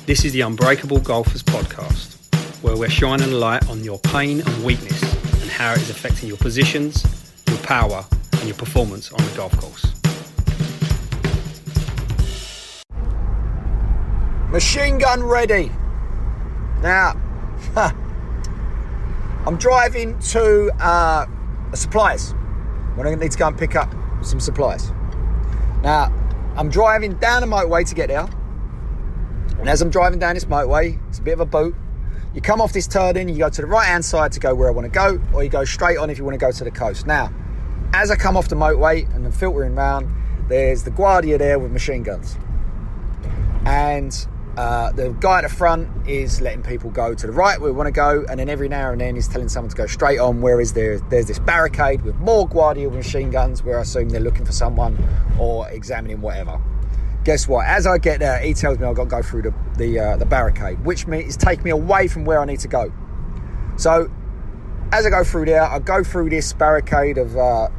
This is the Unbreakable Golfers podcast, where we're shining a light on your pain and weakness and how it is affecting your positions, your power, and your performance on the golf course. Machine gun ready. Now, I'm driving to a suppliers when I need to go and pick up some supplies. Now, I'm driving down the motorway to get there. And as I'm driving down this motorway, it's a bit of a boot. You come off this turning, you go to the right-hand side to go where I want to go, or you go straight on if you want to go to the coast. Now, as I come off the motorway and I'm filtering round, there's the Guardia there with machine guns. And the guy at the front is letting people go to the right where we want to go, and then every now and then he's telling someone to go straight on, whereas there's this barricade with more Guardia machine guns where I assume they're looking for someone or examining whatever. Guess what? As I get there, he tells me I've got to go through the barricade, which means it's taking me away from where I need to go. So as I go through there, I go through this barricade of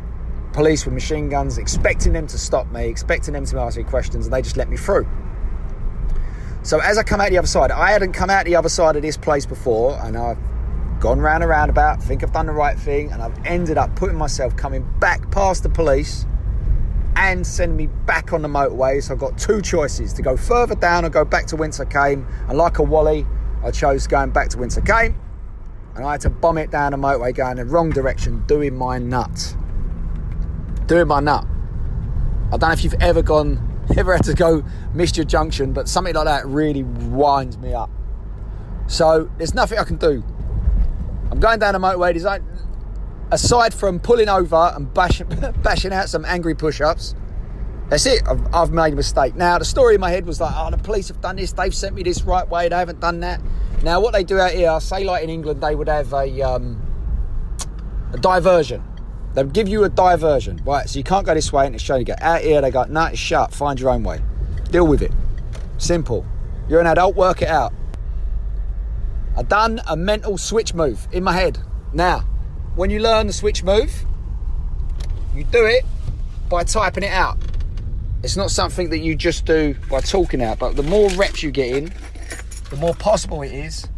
police with machine guns, expecting them to stop me, expecting them to ask me questions, and they just let me through. So as I come out the other side, I hadn't come out the other side of this place before, and I've gone round a roundabout, think I've done the right thing, and I've ended up putting myself coming back past the police and sending me back on the motorway. So I've got two choices, to go further down or go back to whence I came. And like a Wally, I chose going back to whence I came, and I had to bomb it down the motorway going in the wrong direction, doing my nut. I don't know if you've ever had to go missed your junction, but something like that really winds me up. So there's nothing I can do. I'm going down the motorway. There's like, aside from pulling over and bashing out some angry push-ups, that's it. I've made a mistake. Now, the story in my head was like, the police have done this. They've sent me this right way. They haven't done that. Now, what they do out here, say like in England, they would have a diversion. They'll give you a diversion, right? So you can't go this way and it's showing you go. Out here, they go, no, it's shut. Find your own way. Deal with it. Simple. You're an adult, work it out. I done a mental switch move in my head. Now, when you learn the switch move, you do it by typing it out. It's not something that you just do by talking out, but the more reps you get in, the more possible it is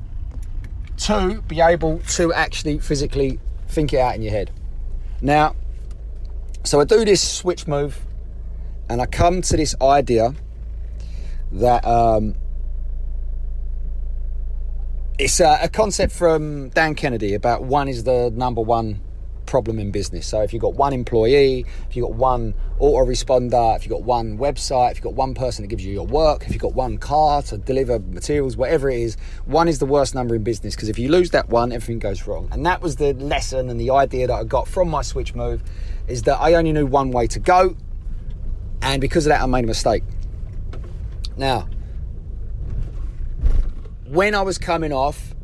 to be able to actually physically think it out in your head. Now, so I do this switch move, and I come to this idea that it's a concept from Dan Kennedy about one is the number one problem in business. So if you've got one employee, if you've got one autoresponder, if you've got one website, if you've got one person that gives you your work, if you've got one car to deliver materials, whatever it is, one is the worst number in business, because if you lose that one, everything goes wrong. And that was the lesson and the idea that I got from my switch move, is that I only knew one way to go, and because of that I made a mistake. Now, when I was coming off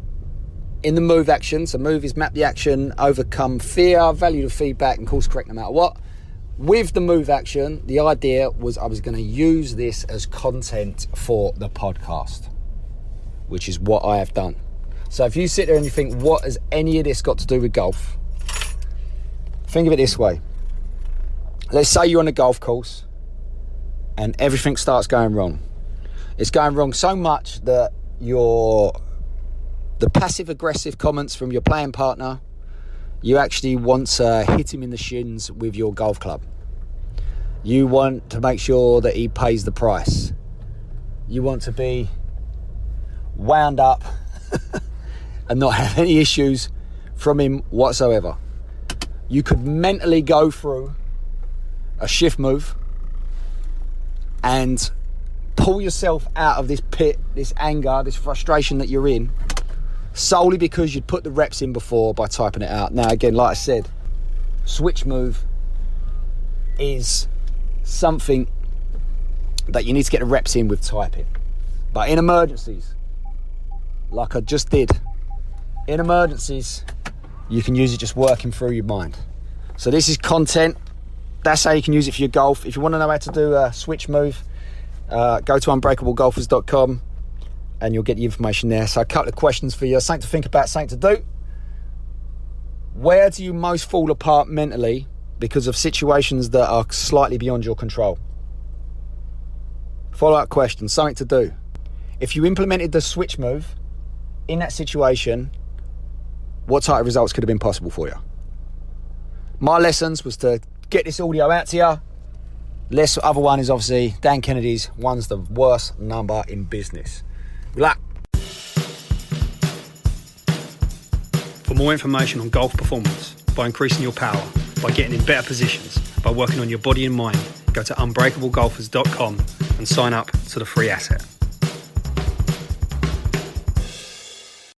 in the move action, so move is map the action, overcome fear, value the feedback, and course correct no matter what. With the move action, the idea was I was going to use this as content for the podcast, which is what I have done. So if you sit there and you think, what has any of this got to do with golf? Think of it this way. Let's say you're on a golf course and everything starts going wrong. It's going wrong so much that the passive-aggressive comments from your playing partner, you actually want to hit him in the shins with your golf club. You want to make sure that he pays the price. You want to be wound up and not have any issues from him whatsoever. You could mentally go through a shift move and pull yourself out of this pit, this anger, this frustration that you're in, solely because you'd put the reps in before by typing it out. Now, again, like I said, switch move is something that you need to get the reps in with typing. But in emergencies, like I just did, in emergencies, you can use it just working through your mind. So this is content. That's how you can use it for your golf. If you want to know how to do a switch move, go to unbreakablegolfers.com and you'll get the information there. So a couple of questions for you, something to think about, something to do. Where do you most fall apart mentally because of situations that are slightly beyond your control? Follow-up question, something to do. if you implemented the switch move in that situation, what type of results could have been possible for you? My lessons was to get this audio out to you. The other one is obviously Dan Kennedy's One's the Worst Number in Business. Good luck. For more information on golf performance, by increasing your power, by getting in better positions, by working on your body and mind, go to unbreakablegolfers.com and sign up to the free asset.